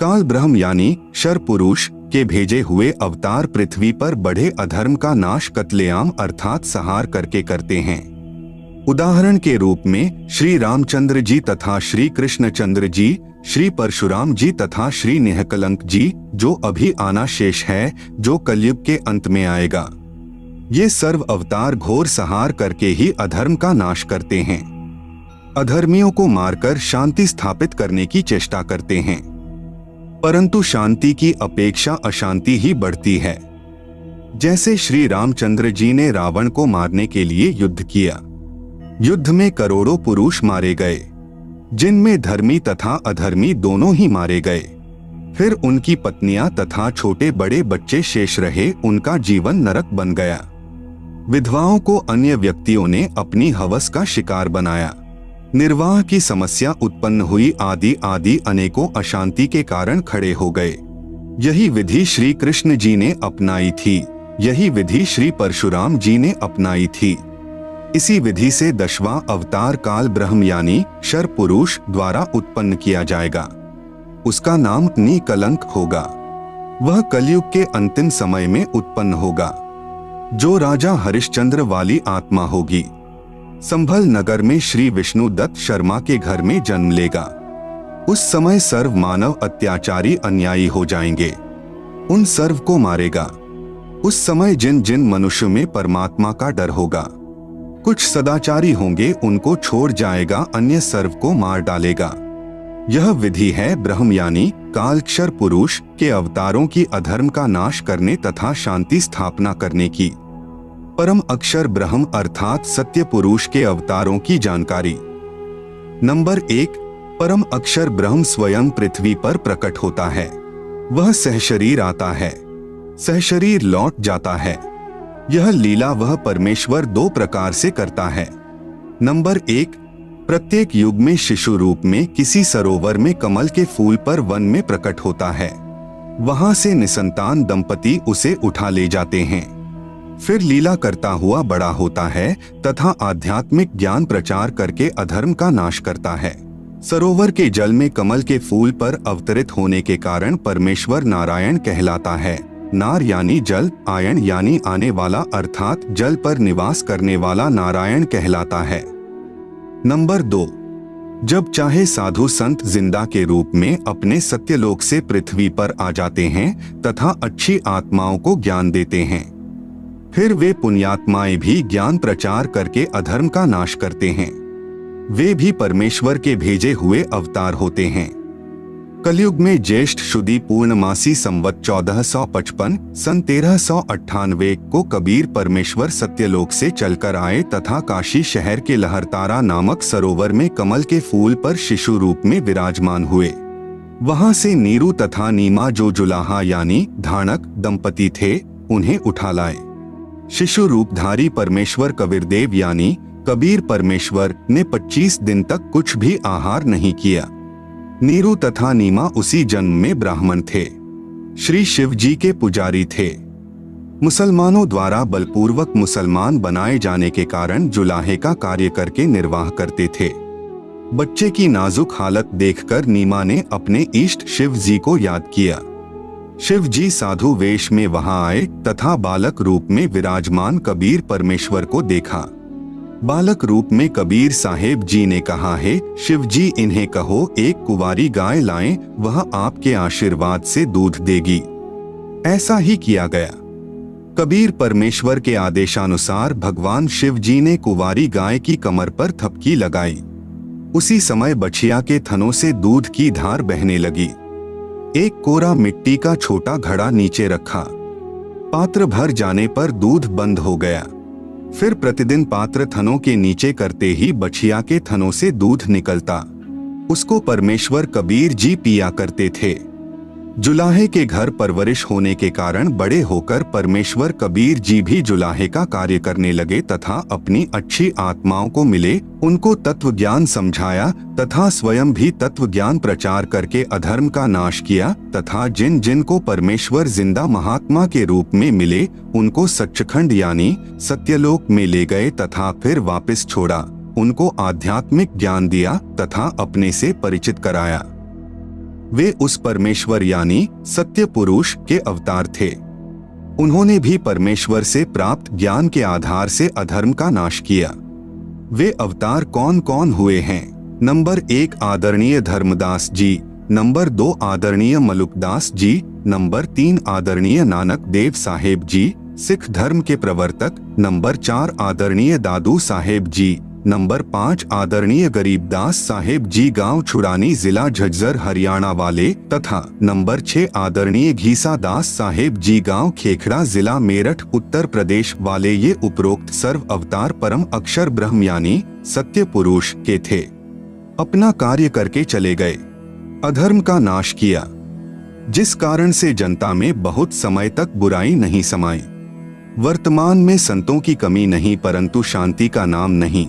काल ब्रह्म यानी शर पुरुष के भेजे हुए अवतार पृथ्वी पर बढ़े अधर्म का नाश कत्लेआम अर्थात संहार करके करते हैं। उदाहरण के रूप में श्री रामचंद्र जी तथा श्री कृष्णचंद्र जी, श्री परशुराम जी तथा श्री निहकलंक जी, जो अभी आना शेष है, जो कलयुग के अंत में आएगा। ये सर्व अवतार घोर संहार करके ही अधर्म का नाश करते हैं, अधर्मियों को मारकर शांति स्थापित करने की चेष्टा करते हैं, परंतु शांति की अपेक्षा अशांति ही बढ़ती है। जैसे श्री रामचंद्र जी ने रावण को मारने के लिए युद्ध किया। युद्ध में करोड़ों पुरुष मारे गए, जिनमें धर्मी तथा अधर्मी दोनों ही मारे गए। फिर उनकी पत्नियां तथा छोटे बड़े बच्चे शेष रहे, उनका जीवन नरक बन गया। विधवाओं को अन्य व्यक्तियों ने अपनी हवस का शिकार बनाया। निर्वाह की समस्या उत्पन्न हुई, आदि आदि अनेकों अशांति के कारण खड़े हो गए। यही विधि श्री कृष्ण जी ने अपनाई थी, यही विधि श्री परशुराम जी ने अपनाई थी। इसी विधि से 10वां अवतार काल ब्रह्म यानी शर पुरुष द्वारा उत्पन्न किया जाएगा। उसका नाम निकलंक होगा। वह कलयुग के अंतिम समय में उत्पन्न होगा, जो राजा हरिश्चंद्र वाली आत्मा होगी। संभल नगर में श्री विष्णु दत्त शर्मा के घर में जन्म लेगा। उस समय सर्व मानव अत्याचारी अन्यायी हो जाएंगे, उन सर्व को मारेगा। उस समय जिन जिन मनुष्य में परमात्मा का डर होगा, कुछ सदाचारी होंगे, उनको छोड़ जाएगा, अन्य सर्व को मार डालेगा। यह विधि है ब्रह्म यानी कालक्षर पुरुष के अवतारों की अधर्म का नाश करने तथा शांति स्थापना करने की। परम अक्षर ब्रह्म अर्थात सत्य पुरुष के अवतारों की जानकारी। नंबर 1, परम अक्षर ब्रह्म स्वयं पृथ्वी पर प्रकट होता है। वह सहशरीर आता है, सहशरीर लौट जाता है। यह लीला वह परमेश्वर 2 प्रकार से करता है। नंबर 1, प्रत्येक युग में शिशु रूप में किसी सरोवर में कमल के फूल पर वन में प्रकट होता है। वहां से निसंतान दंपति उसे उठा ले जाते हैं। फिर लीला करता हुआ बड़ा होता है तथा आध्यात्मिक ज्ञान प्रचार करके अधर्म का नाश करता है। सरोवर के जल में कमल के फूल पर अवतरित होने के कारण परमेश्वर नारायण कहलाता है। नार यानी जल, आयन यानी आने वाला अर्थात जल पर निवास करने वाला नारायण कहलाता है। नंबर 2, जब चाहे साधु संत जिंदा के रूप में अपने सत्यलोक से पृथ्वी पर आ जाते हैं तथा अच्छी आत्माओं को ज्ञान देते हैं। फिर वे पुण्यात्माएं भी ज्ञान प्रचार करके अधर्म का नाश करते हैं। वे भी परमेश्वर के भेजे हुए अवतार होते हैं। कलयुग में ज्येष्ठ शुदी पूर्णमासी संवत 1455 सन 1398 को कबीर परमेश्वर सत्यलोक से चलकर आए तथा काशी शहर के लहरतारा नामक सरोवर में कमल के फूल पर शिशु रूप में विराजमान हुए। वहां से नीरू तथा नीमा जो जुलाहा यानी धानक दंपति थे, उन्हें उठा लाए। शिशु रूपधारी परमेश्वर कबीरदेव यानी कबीर परमेश्वर ने 25 दिन तक कुछ भी आहार नहीं किया। नीरू तथा नीमा उसी जन्म में ब्राह्मण थे, श्री शिव जी के पुजारी थे। मुसलमानों द्वारा बलपूर्वक मुसलमान बनाए जाने के कारण जुलाहे का कार्य करके निर्वाह करते थे। बच्चे की नाजुक हालत देखकर नीमा ने अपने इष्ट शिव जी को याद किया। शिव जी साधु वेश में वहां आए तथा बालक रूप में विराजमान कबीर परमेश्वर को देखा। बालक रूप में कबीर साहेब जी ने कहा, है शिव जी इन्हें कहो एक कुंवारी गाय लाएं, वह आपके आशीर्वाद से दूध देगी। ऐसा ही किया गया। कबीर परमेश्वर के आदेशानुसार भगवान शिव जी ने कुंवारी गाय की कमर पर थपकी लगाई। उसी समय बछिया के थनों से दूध की धार बहने लगी। एक कोरा मिट्टी का छोटा घड़ा नीचे रखा। पात्र भर जाने पर दूध बंद हो गया। फिर प्रतिदिन पात्र थनों के नीचे करते ही बछिया के थनों से दूध निकलता। उसको परमेश्वर कबीर जी पिया करते थे। जुलाहे के घर परवरिश होने के कारण बड़े होकर परमेश्वर कबीर जी भी जुलाहे का कार्य करने लगे तथा अपनी अच्छी आत्माओं को मिले, उनको तत्व ज्ञान समझाया तथा स्वयं भी तत्व ज्ञान प्रचार करके अधर्म का नाश किया तथा जिन जिन को परमेश्वर जिंदा महात्मा के रूप में मिले उनको सच्चखंड यानी सत्यलोक में ले गए तथा फिर वापस छोड़ा। उनको आध्यात्मिक ज्ञान दिया तथा अपने से परिचित कराया। वे उस परमेश्वर यानी सत्य पुरुष के अवतार थे। उन्होंने भी परमेश्वर से प्राप्त ज्ञान के आधार से अधर्म का नाश किया। वे अवतार कौन कौन हुए हैं? नंबर 1 आदरणीय धर्मदास जी, नंबर 2 आदरणीय मलुकदास जी, नंबर 3 आदरणीय नानक देव साहेब जी, सिख धर्म के प्रवर्तक, नंबर 4 आदरणीय दादू साहेब जी, नंबर 5 आदरणीय गरीबदास साहेब जी गांव छुड़ानी जिला झज्जर हरियाणा वाले, तथा नंबर 6 आदरणीय घीसा दास साहेब जी गांव खेखड़ा जिला मेरठ उत्तर प्रदेश वाले। ये उपरोक्त सर्व अवतार परम अक्षर ब्रह्म यानी सत्य पुरुष के थे। अपना कार्य करके चले गए, अधर्म का नाश किया, जिस कारण से जनता में बहुत समय तक बुराई नहीं समाई। वर्तमान में संतों की कमी नहीं, परंतु शांति का नाम नहीं।